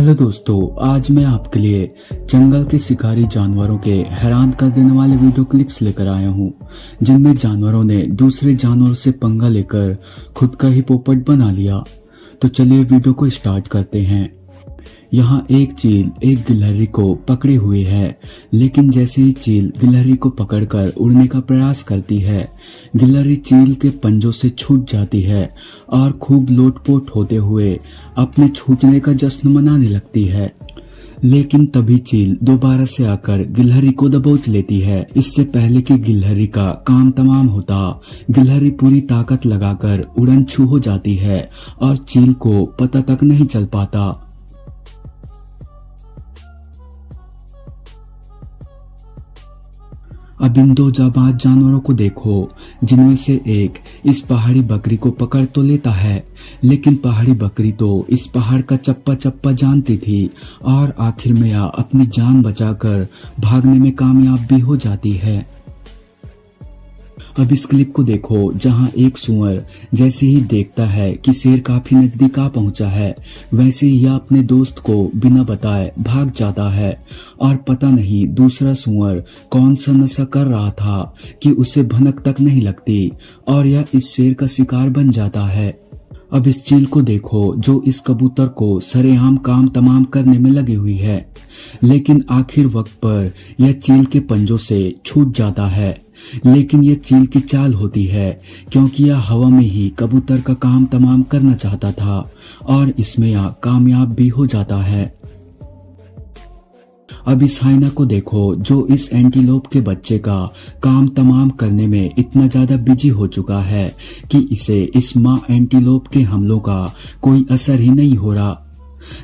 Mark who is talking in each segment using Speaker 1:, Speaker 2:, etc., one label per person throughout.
Speaker 1: Hello दोस्तों, आज मैं आपके लिए जंगल के शिकारी जानवरों के हैरान कर देने वाले वीडियो क्लिप्स लेकर आया हूं, जिनमें जानवरों ने दूसरे जानवरों से पंगा लेकर खुद का ही पोपट बना लिया। तो चलिए वीडियो को स्टार्ट करते हैं। यहाँ एक चील एक गिलहरी को पकड़े हुए है, लेकिन जैसे ही चील गिलहरी को पकड़कर उड़ने का प्रयास करती है, गिलहरी चील के पंजों से छूट जाती है और खूब लोटपोट होते हुए अपने छूटने का जश्न मनाने लगती है। लेकिन तभी चील दोबारा से आकर गिलहरी को दबोच लेती है। इससे पहले कि गिलहरी का काम तमाम होता, गिलहरी पूरी ताकत लगाकर उड़न छू हो जाती है और चील को पता तक नहीं चल पाता। अब इन दो जाबाज जानवरों को देखो, जिनमें से एक इस पहाड़ी बकरी को पकड़ तो लेता है, लेकिन पहाड़ी बकरी तो इस पहाड़ का चप्पा चप्पा जानती थी और आखिर में यह अपनी जान बचाकर भागने में कामयाब भी हो जाती है। अब इस क्लिप को देखो, जहां एक सूअर जैसे ही देखता है कि शेर काफी नजदीक आ पहुंचा है, वैसे ही यह अपने दोस्त को बिना बताए भाग जाता है और पता नहीं दूसरा सूअर कौन सा नशा कर रहा था कि उसे भनक तक नहीं लगती और यह इस शेर का शिकार बन जाता है। अब इस चील को देखो, जो इस कबूतर को सरेआम काम तमाम करने में लगी हुई है, लेकिन आखिर वक्त पर यह चील के पंजों से छूट जाता है। लेकिन यह चील की चाल होती है, क्योंकि यह हवा में ही कबूतर का काम तमाम करना चाहता था और इसमें यह कामयाब भी हो जाता है। अब इस हाइना को देखो, जो इस एंटीलोप के बच्चे का काम तमाम करने में इतना ज्यादा बिजी हो चुका है कि इसे इस माँ एंटीलोप के हमलों का कोई असर ही नहीं हो रहा।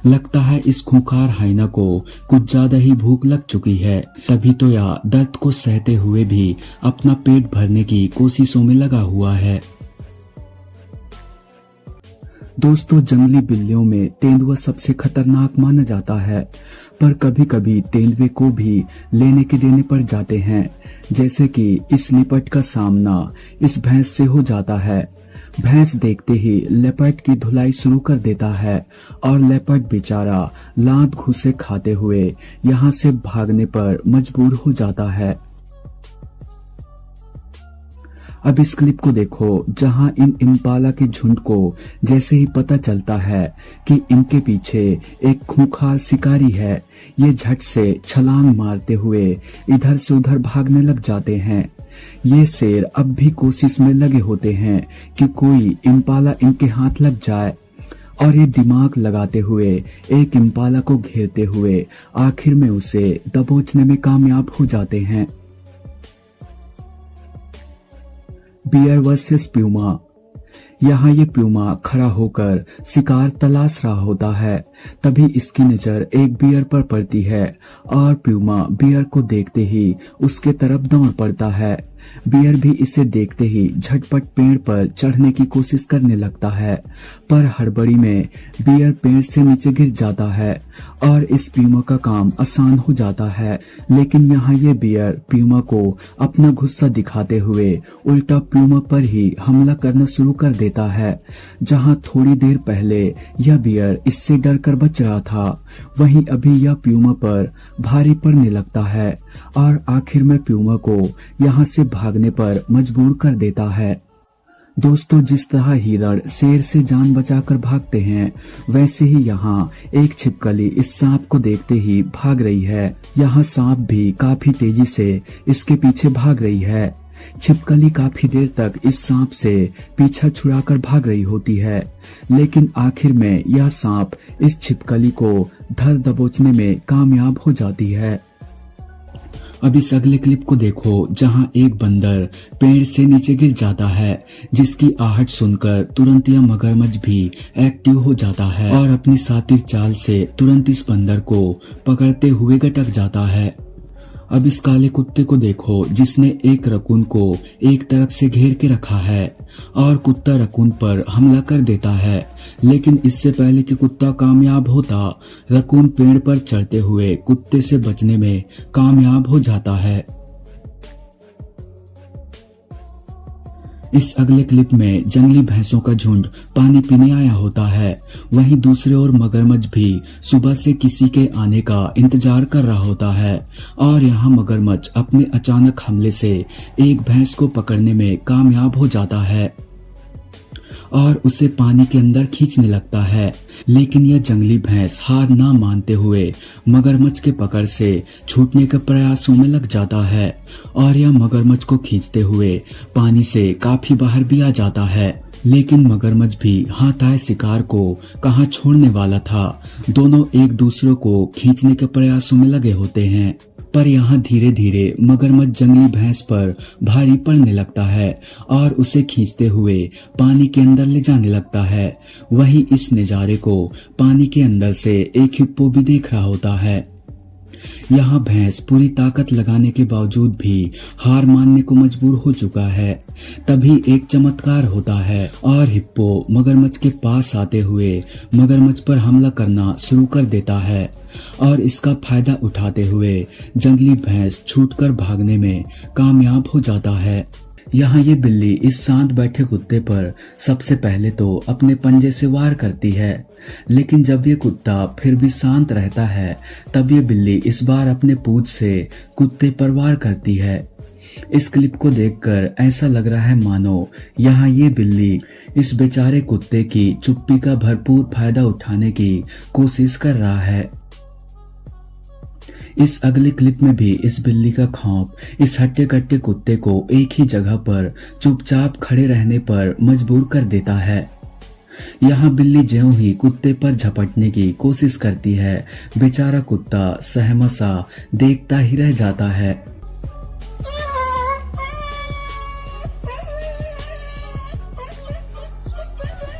Speaker 1: लगता है इस खूंखार हाइना को कुछ ज्यादा ही भूख लग चुकी है, तभी तो यह दर्द को सहते हुए भी अपना पेट भरने की कोशिशों में लगा हुआ है। दोस्तों, जंगली बिल्लियों में तेंदुआ सबसे खतरनाक माना जाता है, पर कभी कभी तेंदुए को भी लेने के देने पड़ जाते हैं, जैसे कि इस लिपट का सामना इस भैंस से हो जाता है। भैंस देखते ही लेपर्ड की धुलाई शुरू कर देता है और लेपर्ड बेचारा लात घूंसे खाते हुए यहाँ से भागने पर मजबूर हो जाता है। अब इस क्लिप को देखो, जहां इन इम्पाला के झुंड को जैसे ही पता चलता है कि इनके पीछे एक खूंखार शिकारी है, ये झट से छलांग मारते हुए इधर से उधर भागने लग जाते हैं। ये शेर अब भी कोशिश में लगे होते हैं कि कोई इम्पाला इनके हाथ लग जाए और ये दिमाग लगाते हुए एक इम्पाला को घेरते हुए आखिर में उसे दबोचने में कामयाब हो जाते हैं। Bear versus puma. यहाँ ये प्यूमा खड़ा होकर शिकार तलाश रहा होता है, तभी इसकी नजर एक बियर पर पड़ती है और प्यूमा बियर को देखते ही उसके तरफ दौड़ पड़ता है। बियर भी इसे देखते ही झटपट पेड़ पर चढ़ने की कोशिश करने लगता है, पर हड़बड़ी में बियर पेड़ से नीचे गिर जाता है और इस प्यूमा का काम आसान हो जाता है। लेकिन यहाँ ये बियर प्यूमा को अपना गुस्सा दिखाते हुए उल्टा प्यूमा पर ही हमला करना शुरू कर देता है। जहाँ थोड़ी देर पहले यह बियर इससे डरकर बच रहा था, वहीं अभी यह प्यूमा पर भारी पड़ने लगता है और आखिर में प्यूमा को यहाँ से भागने पर मजबूर कर देता है। दोस्तों, जिस तरह हिरण शेर से जान बचाकर भागते हैं, वैसे ही यहाँ एक छिपकली इस सांप को देखते ही भाग रही है। यहाँ सांप भी काफी तेजी से इसके पीछे भाग रही है। छिपकली काफी देर तक इस सांप से पीछा छुड़ाकर भाग रही होती है, लेकिन आखिर में यह सांप इस छिपकली को धर दबोचने में कामयाब हो जाती है। अब इस अगले क्लिप को देखो, जहां एक बंदर पेड़ से नीचे गिर जाता है, जिसकी आहट सुनकर तुरंत यह मगरमच्छ भी एक्टिव हो जाता है और अपनी शातिर चाल से तुरंत इस बंदर को पकड़ते हुए गटक जाता है। अब इस काले कुत्ते को देखो, जिसने एक रकून को एक तरफ से घेर के रखा है और कुत्ता रकून पर हमला कर देता है, लेकिन इससे पहले कि कुत्ता कामयाब होता, रकून पेड़ पर चढ़ते हुए कुत्ते से बचने में कामयाब हो जाता है। इस अगले क्लिप में जंगली भैंसों का झुंड पानी पीने आया होता है। वहीं दूसरे ओर मगरमच्छ भी सुबह से किसी के आने का इंतजार कर रहा होता है और यहाँ मगरमच्छ अपने अचानक हमले से एक भैंस को पकड़ने में कामयाब हो जाता है और उसे पानी के अंदर खींचने लगता है। लेकिन यह जंगली भैंस हार ना मानते हुए मगरमच्छ के पकड़ से छूटने के प्रयासों में लग जाता है और यह मगरमच्छ को खींचते हुए पानी से काफी बाहर भी आ जाता है। लेकिन मगरमच्छ भी हाथ आए शिकार को कहाँ छोड़ने वाला था। दोनों एक दूसरे को खींचने के प्रयासों में लगे होते हैं, पर यहाँ धीरे धीरे मगरमच्छ जंगली भैंस पर भारी पड़ने लगता है और उसे खींचते हुए पानी के अंदर ले जाने लगता है। वहीं इस नज़ारे को पानी के अंदर से एक हिप्पो भी देख रहा होता है। यहाँ भैंस पूरी ताकत लगाने के बावजूद भी हार मानने को मजबूर हो चुका है। तभी एक चमत्कार होता है और हिप्पो मगरमच्छ के पास आते हुए मगरमच्छ पर हमला करना शुरू कर देता है और इसका फायदा उठाते हुए जंगली भैंस छूटकर भागने में कामयाब हो जाता है। यहाँ ये बिल्ली इस शांत बैठे कुत्ते पर सबसे पहले तो अपने पंजे से वार करती है, लेकिन जब ये कुत्ता फिर भी शांत रहता है तब ये बिल्ली इस बार अपने पूंछ से कुत्ते पर वार करती है। इस क्लिप को देखकर ऐसा लग रहा है मानो यहाँ ये बिल्ली इस बेचारे कुत्ते की चुप्पी का भरपूर फायदा उठाने की कोशिश कर रहा है। इस अगले क्लिप में भी इस बिल्ली का खौफ इस हट्टे कट्टे कुत्ते को एक ही जगह पर चुपचाप खड़े रहने पर मजबूर कर देता है। यहाँ बिल्ली ज्यों ही कुत्ते पर झपटने की कोशिश करती है, बेचारा कुत्ता सहमा सा देखता ही रह जाता है।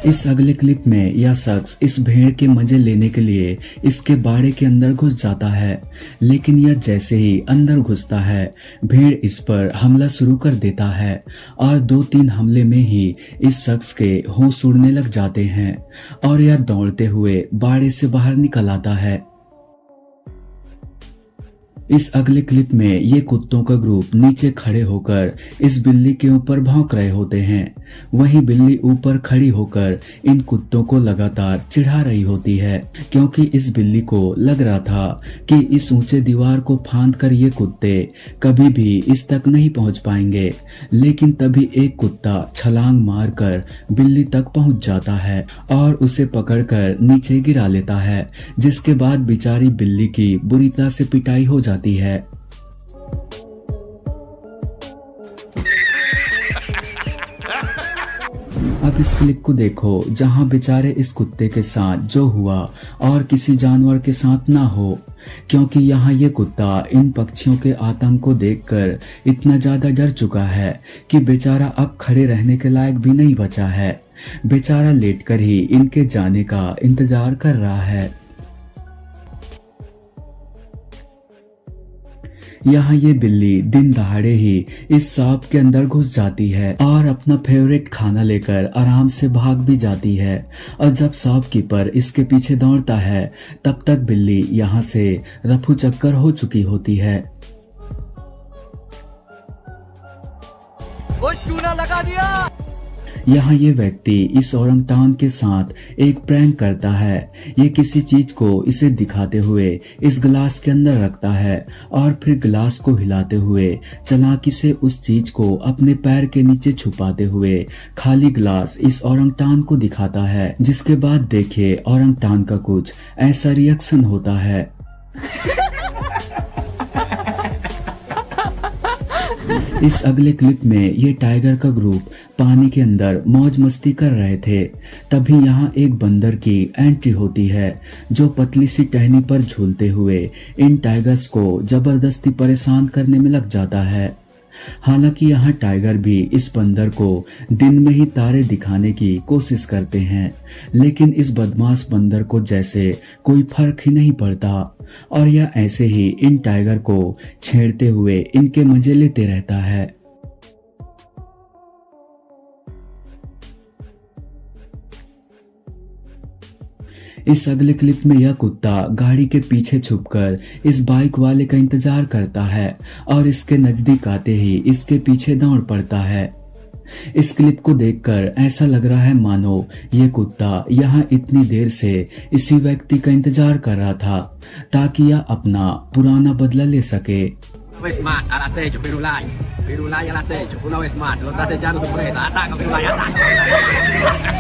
Speaker 1: इस अगले क्लिप में यह शख्स इस भेड़ के मजे लेने के लिए इसके बाड़े के अंदर घुस जाता है, लेकिन यह जैसे ही अंदर घुसता है भेड़ इस पर हमला शुरू कर देता है और 2-3 हमले में ही इस शख्स के होश उड़ने लग जाते हैं और यह दौड़ते हुए बाड़े से बाहर निकल आता है। इस अगले क्लिप में ये कुत्तों का ग्रुप नीचे खड़े होकर इस बिल्ली के ऊपर भौंक रहे होते हैं। वहीं बिल्ली ऊपर खड़ी होकर इन कुत्तों को लगातार चिढ़ा रही होती है, क्योंकि इस बिल्ली को लग रहा था कि इस ऊंचे दीवार को फांद कर ये कुत्ते कभी भी इस तक नहीं पहुंच पाएंगे। लेकिन तभी एक कुत्ता छलांग मारकर बिल्ली तक पहुंच जाता है और उसे पकड़कर नीचे गिरा लेता है, जिसके बाद बेचारी बिल्ली की बुरी तरह से पिटाई हो जाती है। अब इस क्लिप को देखो जहां बेचारे इस कुत्ते के साथ जो हुआ और किसी जानवर के साथ ना हो, क्योंकि यहाँ ये कुत्ता इन पक्षियों के आतंक को देखकर इतना ज्यादा डर चुका है कि बेचारा अब खड़े रहने के लायक भी नहीं बचा है। बेचारा लेटकर ही इनके जाने का इंतजार कर रहा है। यहाँ ये बिल्ली दिन दहाड़े ही इस शॉप के अंदर घुस जाती है और अपना फेवरेट खाना लेकर आराम से भाग भी जाती है। और जब शॉपकीपर इसके पीछे दौड़ता है तब तक बिल्ली यहाँ से रफू चक्कर हो चुकी होती है।
Speaker 2: वो चूना लगा दिया।
Speaker 1: यहाँ ये व्यक्ति इस ओरंगटान के साथ एक प्रैंक करता है। ये किसी चीज को इसे दिखाते हुए इस गिलास के अंदर रखता है और फिर गिलास को हिलाते हुए चालाकी से उस चीज को अपने पैर के नीचे छुपाते हुए खाली गिलास इस ओरंगटान को दिखाता है, जिसके बाद देखिए ओरंगटान का कुछ ऐसा रिएक्शन होता है। इस अगले क्लिप में ये टाइगर का ग्रुप पानी के अंदर मौज मस्ती कर रहे थे। तभी यहाँ एक बंदर की एंट्री होती है, जो पतली सी टहनी पर झूलते हुए इन टाइगर्स को जबरदस्ती परेशान करने में लग जाता है। हालांकि यहाँ टाइगर भी इस बंदर को दिन में ही तारे दिखाने की कोशिश करते हैं, लेकिन इस बदमाश बंदर को जैसे कोई फर्क ही नहीं पड़ता और यह ऐसे ही इन टाइगर को छेड़ते हुए इनके मजे लेते रहता है। इस अगले क्लिप में यह कुत्ता गाड़ी के पीछे छुपकर इस बाइक वाले का इंतजार करता है और इसके नजदीक आते ही इसके पीछे दौड़ पड़ता है। इस क्लिप को देखकर ऐसा लग रहा है मानो ये कुत्ता यहाँ इतनी देर से इसी व्यक्ति का इंतजार कर रहा था ताकि यह अपना पुराना बदला ले सके।
Speaker 2: Una vez más al acecho, Pirulay. Pirulay al acecho. Una vez más, lo está acechando su presa. Ataca, Pirulay, ataca.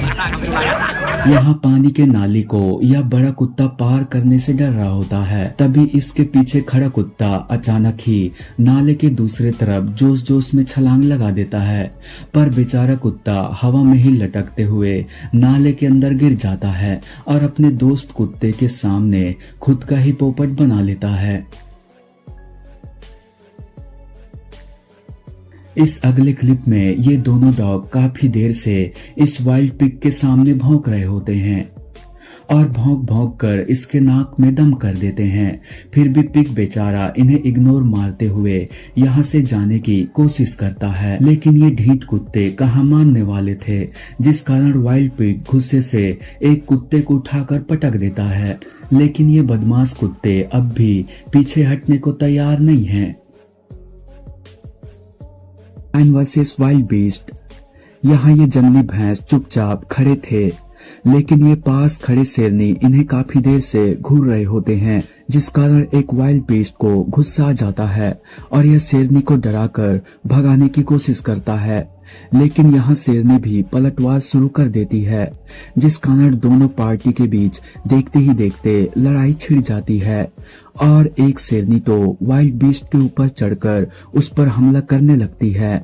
Speaker 2: Ataca, Pirulay, ataca.
Speaker 1: यहाँ पानी के नाली को यह बड़ा कुत्ता पार करने से डर रहा होता है। तभी इसके पीछे खड़ा कुत्ता अचानक ही नाले के दूसरे तरफ जोश जोश में छलांग लगा देता है, पर बेचारा कुत्ता हवा में ही लटकते हुए नाले के अंदर गिर जाता है और अपने दोस्त कुत्ते के सामने खुद का ही पोपट बना लेता है। इस अगले क्लिप में ये दोनों डॉग काफी देर से इस वाइल्ड पिग के सामने भौंक रहे होते हैं और भौंक भौंक कर इसके नाक में दम कर देते हैं। फिर भी पिग बेचारा इन्हें इग्नोर मारते हुए यहाँ से जाने की कोशिश करता है, लेकिन ये ढीठ कुत्ते कहाँ मानने वाले थे, जिस कारण वाइल्ड पिग गुस्से से एक कुत्ते को उठाकर पटक देता है। लेकिन ये बदमाश कुत्ते अब भी पीछे हटने को तैयार नहीं हैं। Lion versus wild beast. यहाँ ये जंगली भैंस चुपचाप खड़े थे, लेकिन ये पास खड़े शेरनी इन्हें काफी देर से घूर रहे होते हैं, जिस कारण एक वाइल्ड बीस्ट को गुस्सा आ जाता है और यह शेरनी को डराकर भगाने की कोशिश करता है। लेकिन यहाँ शेरनी भी पलटवार शुरू कर देती है, जिस कारण दोनों पार्टी के बीच देखते ही देखते लड़ाई छिड़ जाती है और एक शेरनी तो वाइल्ड बीस्ट के ऊपर चढ़कर उस पर हमला करने लगती है।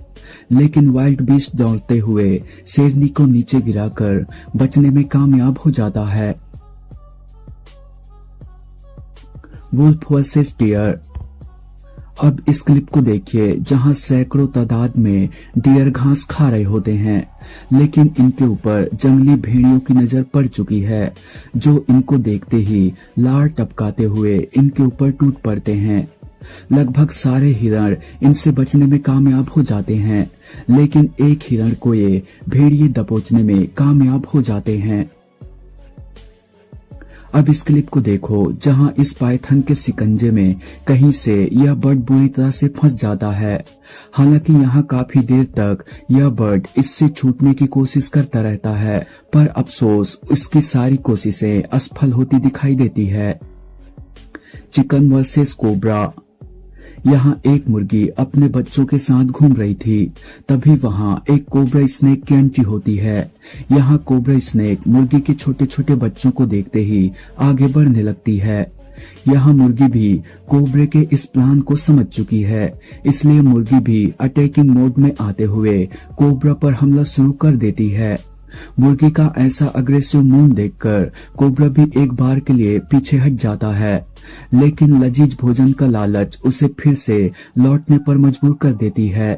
Speaker 1: लेकिन वाइल्ड बीस्ट दौड़ते हुए शेरनी को नीचे गिराकर बचने में कामयाब हो जाता है। Wolf versus deer. अब इस क्लिप को देखिए जहां सैकड़ों तादाद में डियर घास खा रहे होते हैं, लेकिन इनके ऊपर जंगली भेड़ियों की नजर पड़ चुकी है, जो इनको देखते ही लार टपकाते हुए इनके ऊपर टूट पड़ते हैं। लगभग सारे हिरण इनसे बचने में कामयाब हो जाते हैं, लेकिन एक हिरण को ये भेड़िए दबोचने में कामयाब हो जाते हैं। अब इस क्लिप को देखो जहां इस पाइथन के शिकंजे में कहीं से यह बर्ड बुरी तरह से फंस जाता है। हालांकि यहाँ काफी देर तक यह बर्ड इससे छूटने की कोशिश करता रहता है, पर अफसोस इसकी सारी कोशिशें असफल होती दिखाई देती है। Chicken versus cobra. यहाँ एक मुर्गी अपने बच्चों के साथ घूम रही थी, तभी वहाँ एक कोबरा स्नेक की एंट्री होती है। यहाँ कोबरा स्नेक मुर्गी के छोटे छोटे बच्चों को देखते ही आगे बढ़ने लगती है। यहाँ मुर्गी भी कोबरे के इस प्लान को समझ चुकी है, इसलिए मुर्गी भी अटैकिंग मोड में आते हुए कोबरा पर हमला शुरू कर देती है। मुर्गी का ऐसा अग्रेसिव मूड देखकर कोबरा भी एक बार के लिए पीछे हट जाता है, लेकिन लजीज भोजन का लालच उसे फिर से लौटने पर मजबूर कर देती है।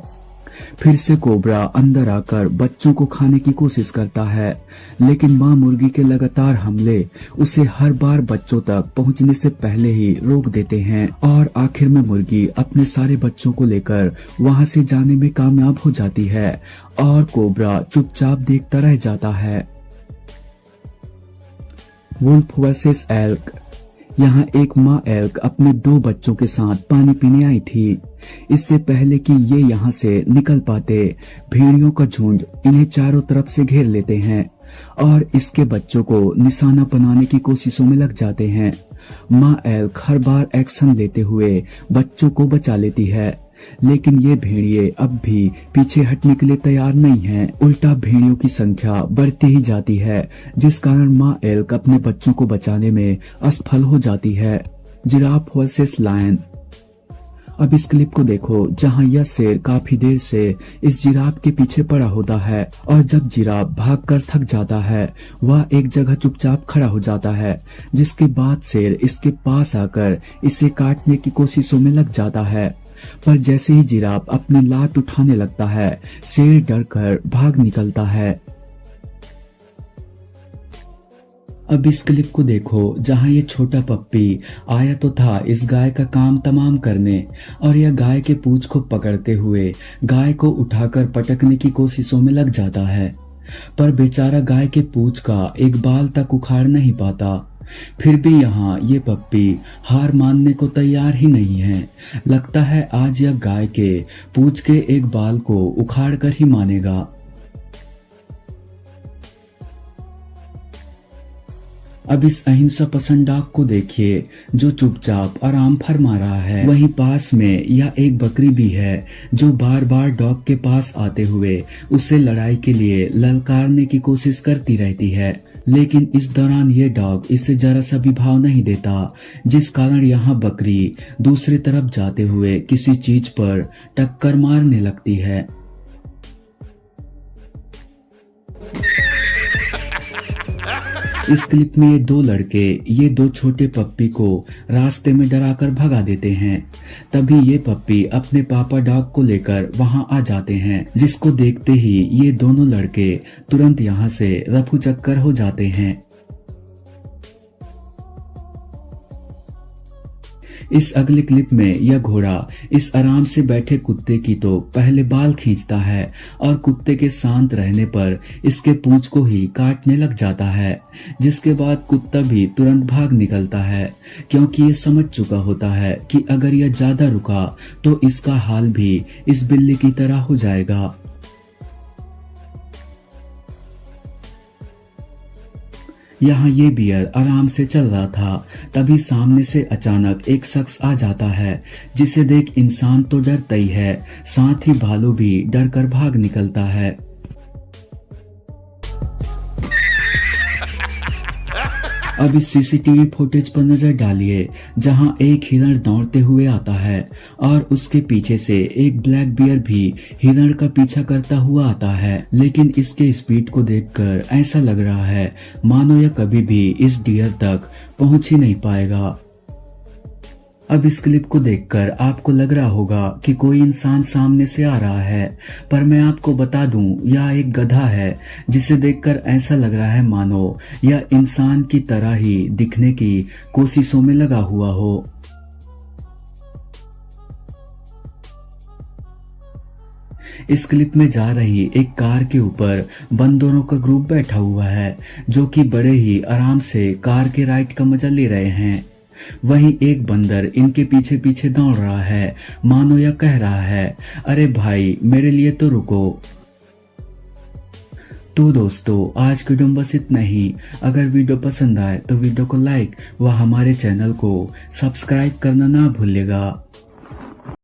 Speaker 1: फिर से कोबरा अंदर आकर बच्चों को खाने की कोशिश करता है, लेकिन मां मुर्गी के लगातार हमले उसे हर बार बच्चों तक पहुंचने से पहले ही रोक देते हैं और आखिर में मुर्गी अपने सारे बच्चों को लेकर वहां से जाने में कामयाब हो जाती है और कोबरा चुपचाप देखता रह जाता है। Wolf versus elk. यहाँ एक माँ एल्क अपने 2 बच्चों के साथ पानी पीने आई थी। इससे पहले कि ये यहाँ से निकल पाते, भेड़ियों का झुंड इन्हें चारों तरफ से घेर लेते हैं और इसके बच्चों को निशाना बनाने की कोशिशों में लग जाते हैं। माँ एल्क हर बार एक्शन लेते हुए बच्चों को बचा लेती है, लेकिन ये भेड़िए अब भी पीछे हटने के लिए तैयार नहीं हैं। उल्टा भेड़ियों की संख्या बढ़ती ही जाती है, जिस कारण माँ एल्क अपने बच्चों को बचाने में असफल हो जाती है। Giraffe versus lion. अब इस क्लिप को देखो जहां यह शेर काफी देर से इस जिराफ के पीछे पड़ा होता है और जब जिराफ भागकर थक जाता है वह एक जगह चुपचाप खड़ा हो जाता है, जिसके बाद शेर इसके पास आकर इसे काटने की कोशिशों में लग जाता है। पर जैसे ही जिराफ अपनी लात उठाने लगता है, शेर डरकर भाग निकलता है। अब इस क्लिप को देखो जहां ये छोटा पप्पी आया तो था इस गाय का काम तमाम करने और यह गाय के पूंछ को पकड़ते हुए गाय को उठाकर पटकने की कोशिशों में लग जाता है, पर बेचारा गाय के पूंछ का एक बाल तक उखाड़ नहीं पाता। फिर भी यहाँ ये पप्पी हार मानने को तैयार ही नहीं है। लगता है आज यह गाय के पूंछ के एक बाल को उखाड़ कर ही मानेगा। अब इस अहिंसा पसंद डॉग को देखिए जो चुपचाप आराम फरमा रहा है। वहीं पास में यह एक बकरी भी है जो बार बार डॉग के पास आते हुए उसे लड़ाई के लिए ललकारने की कोशिश करती रहती है, लेकिन इस दौरान ये डॉग इसे जरा सा भी भाव नहीं देता, जिस कारण यहाँ बकरी दूसरी तरफ जाते हुए किसी चीज पर टक्कर मारने लगती है। इस क्लिप में ये दो लड़के ये दो छोटे पप्पी को रास्ते में डराकर भगा देते हैं। तभी ये पप्पी अपने पापा डॉग को लेकर वहां आ जाते हैं, जिसको देखते ही ये दोनों लड़के तुरंत यहां से रफू चक्कर हो जाते हैं। इस अगले क्लिप में यह घोड़ा इस आराम से बैठे कुत्ते की तो पहले बाल खींचता है और कुत्ते के शांत रहने पर इसके पूंछ को ही काटने लग जाता है, जिसके बाद कुत्ता भी तुरंत भाग निकलता है, क्योंकि ये समझ चुका होता है कि अगर यह ज्यादा रुका तो इसका हाल भी इस बिल्ली की तरह हो जाएगा। यहाँ ये बियर आराम से चल रहा था, तभी सामने से अचानक एक शख्स आ जाता है, जिसे देख इंसान तो डरता ही है, साथ ही भालू भी डर कर भाग निकलता है। अब इस सीसीटीवी फुटेज पर नजर डालिए, जहां एक हिरण दौड़ते हुए आता है और उसके पीछे से एक ब्लैक बियर भी हिरण का पीछा करता हुआ आता है, लेकिन इसके स्पीड को देखकर ऐसा लग रहा है मानो यह कभी भी इस डियर तक पहुंच ही नहीं पाएगा। अब इस क्लिप को देखकर आपको लग रहा होगा कि कोई इंसान सामने से आ रहा है, पर मैं आपको बता दूं यह एक गधा है, जिसे देखकर ऐसा लग रहा है मानो यह इंसान की तरह ही दिखने की कोशिशों में लगा हुआ हो। इस क्लिप में जा रही एक कार के ऊपर बंदरों का ग्रुप बैठा हुआ है, जो कि बड़े ही आराम से कार के राइड का मजा ले रहे हैं। वहीं एक बंदर इनके पीछे पीछे दौड़ रहा है, मानो यह कह रहा है, अरे भाई मेरे लिए तो रुको। तो दोस्तों आज की वीडियो में बस इतना ही। अगर वीडियो पसंद आए तो वीडियो को लाइक व हमारे चैनल को सब्सक्राइब करना ना भूलिएगा।